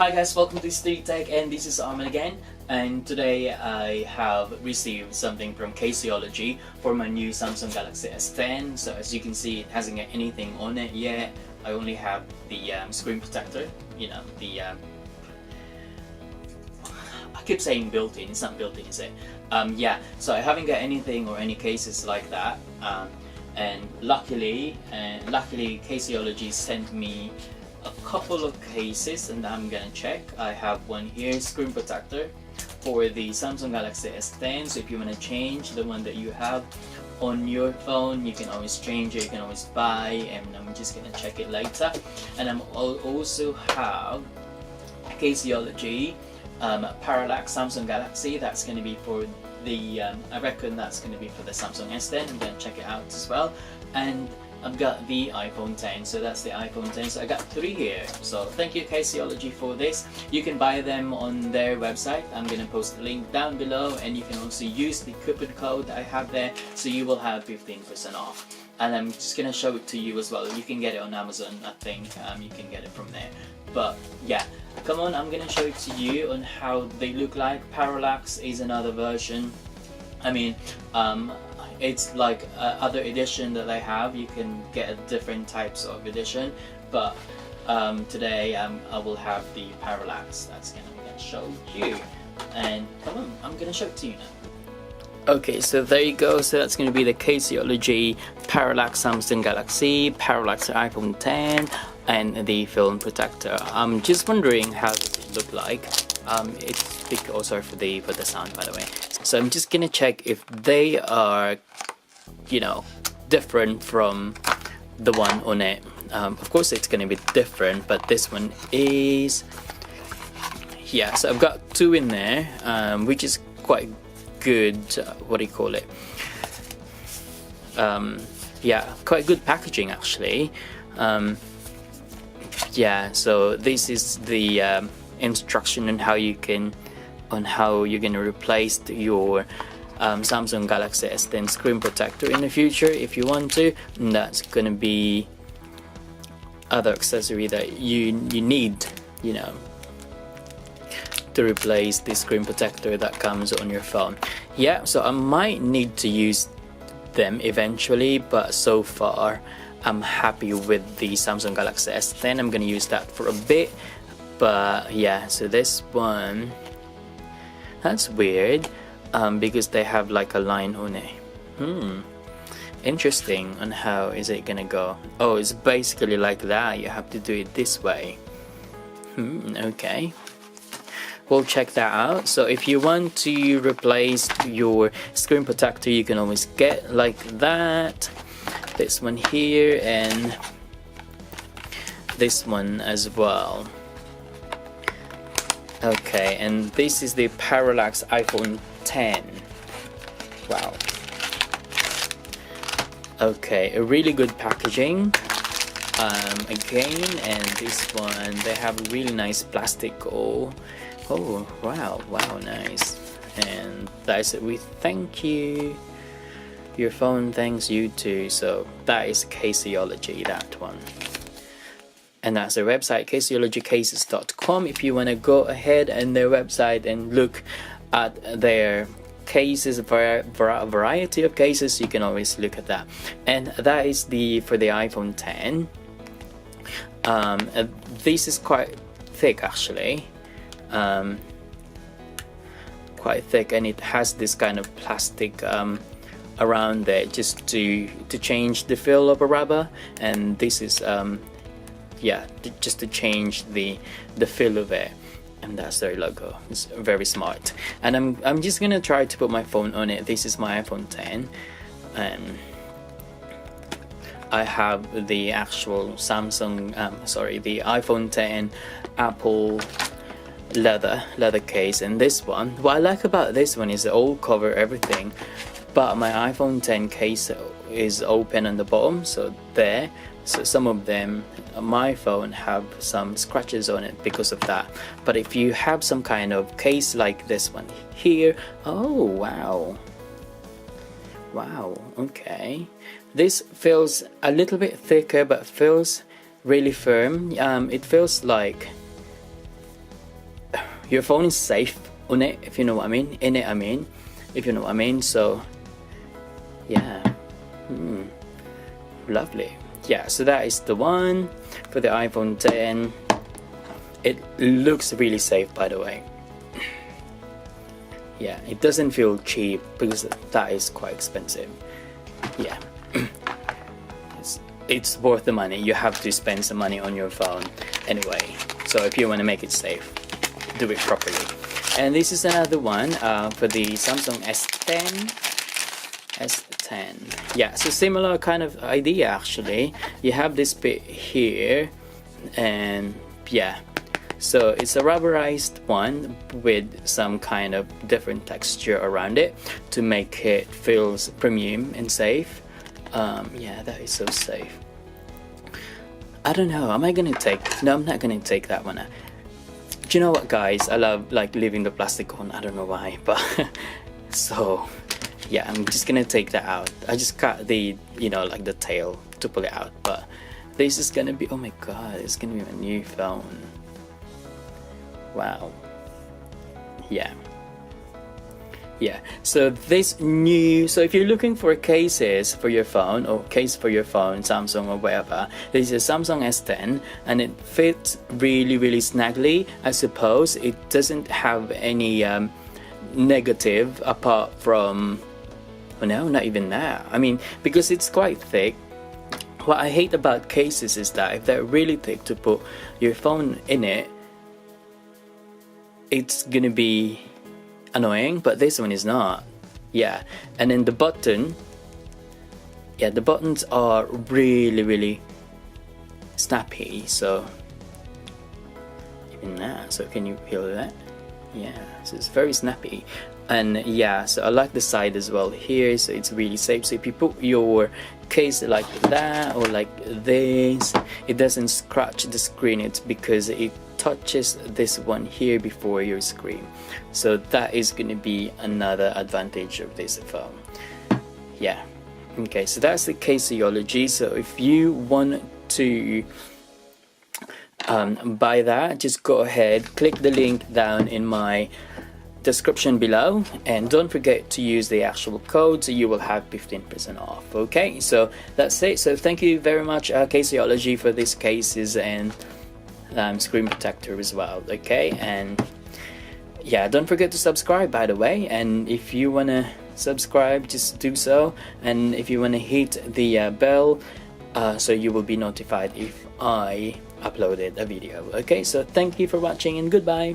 Hi guys, welcome to Street Tech, and this is Armin again. And today I have received something from Caseology for my new Samsung Galaxy S10. So as you can see, it hasn't got anything on it yet. I only have the screen protector, you know, I keep saying built-in, it's not built-in, is it? Yeah, so I haven't got anything or any cases like that. And luckily Caseology sent me a couple of cases, and I'm gonna check. I have one here, screen protector for the Samsung Galaxy S10. So if you want to change the one that you have on your phone, you can always change it, you can always buy, and I'm just gonna check it later. And I'll also have Caseology Parallax Samsung Galaxy. That's gonna be for the I reckon that's gonna be for the Samsung S10. I'm gonna check it out as well. And I've got the iPhone 10, so that's the iPhone 10. So I got 3 here. So thank you Caseology for this. You can buy them on their website. I'm gonna post the link down below, and you can also use the coupon code that I have there, so you will have 15% off. And I'm just gonna show it to you as well. You can get it on Amazon, I think. You can get it from there. But yeah, come on, I'm gonna show it to you on how they look like. Parallax is another version. I mean, it's like other edition that I have. You can get different types of edition, but today I will have the Parallax. That's gonna show you. And come on, I'm gonna show it to you now. Okay, so there you go. So that's gonna be the Caseology Parallax Samsung Galaxy, Parallax iPhone 10, and the film protector. I'm just wondering how does it look like. It's big. Oh, sorry for the sound, by the way. So I'm just gonna check if they are, you know, different from the one on it. Of course it's gonna be different, but this one is, yeah. So I've got 2 in there, which is quite good. What do you call it? Yeah, quite good packaging actually. Yeah, so this is the instruction on how you're gonna replace your Samsung Galaxy S10 screen protector in the future if you want to. And that's gonna be other accessory that you need, you know, to replace the screen protector that comes on your phone. Yeah, so I might need to use them eventually, but so far I'm happy with the Samsung Galaxy S10. I'm gonna use that for a bit. But yeah, so this one, that's weird, because they have like a line on it. Interesting. On how is it gonna go? Oh, it's basically like that. You have to do it this way. Okay, we'll check that out. So if you want to replace your screen protector, you can always get like that. This one here, and this one as well. Okay, and this is the Parallax iPhone 10. Wow. Okay, a really good packaging. Again, and this one, they have really nice plastic. Oh wow, nice. And that's it. We thank you. Your phone thanks you too. So that is Caseology, that one. And that's their website, caseologycases.com. If you want to go ahead and their website and look at their cases, variety of cases, you can always look at that. And that is for the iPhone 10. This is quite thick actually, quite thick, and it has this kind of plastic around there just to change the feel of a rubber. And this is yeah, just to change the feel of it. And that's their logo. It's very smart. And I'm just gonna try to put my phone on it. This is my iPhone 10, and I have the actual Samsung the iPhone 10 Apple leather case. And this one, what I like about this one is it all cover everything, but my iPhone 10 case is open on the bottom, so there. So some of them, my phone, have some scratches on it because of that. But if you have some kind of case like this one here, oh wow, okay, this feels a little bit thicker but feels really firm. It feels like your phone is safe on it, if you know what I mean. In it, I mean, if you know what I mean. So yeah, lovely. Yeah, so that is the one for the iPhone 10. It looks really safe, by the way. Yeah, it doesn't feel cheap because that is quite expensive. Yeah, it's worth the money. You have to spend some money on your phone anyway. So if you want to make it safe, do it properly. And this is another one for the Samsung S10. Yeah, so similar kind of idea actually. You have this bit here, and yeah, so it's a rubberized one with some kind of different texture around it to make it feel premium and safe. Yeah, that is so safe. I don't know, am I gonna take, no, I'm not gonna take that one. Do you know what, guys, I love like leaving the plastic on, I don't know why, but so yeah, I'm just gonna take that out. I just cut the, you know, like the tail to pull it out, but this is gonna be, oh my god, it's gonna be my new phone. Wow. Yeah, so this new, so if you're looking for cases for your phone, or case for your phone, Samsung or whatever, this is a Samsung S10 and it fits really snugly. I suppose it doesn't have any negative apart from, well, no, not even that. I mean, because it's quite thick. What I hate about cases is that if they're really thick to put your phone in it, it's gonna be annoying, but this one is not. Yeah, and then the button, yeah, the buttons are really snappy. So even that, so can you feel that? Yeah, so it's very snappy. And yeah, so I like the side as well here, so it's really safe. So if you put your case like that or like this, it doesn't scratch the screen. It's because it touches this one here before your screen. So that is going to be another advantage of this phone. Yeah, okay, so that's the Caseology. So if you want to buy that, just go ahead, click the link down in my description below, and don't forget to use the actual code so you will have 15% off. Okay, so that's it. So thank you very much, Caseology, for these cases and screen protector as well. Okay, and yeah, don't forget to subscribe, by the way, and if you want to subscribe, just do so, and if you want to hit the bell so you will be notified if I uploaded a video. Okay, so thank you for watching and goodbye.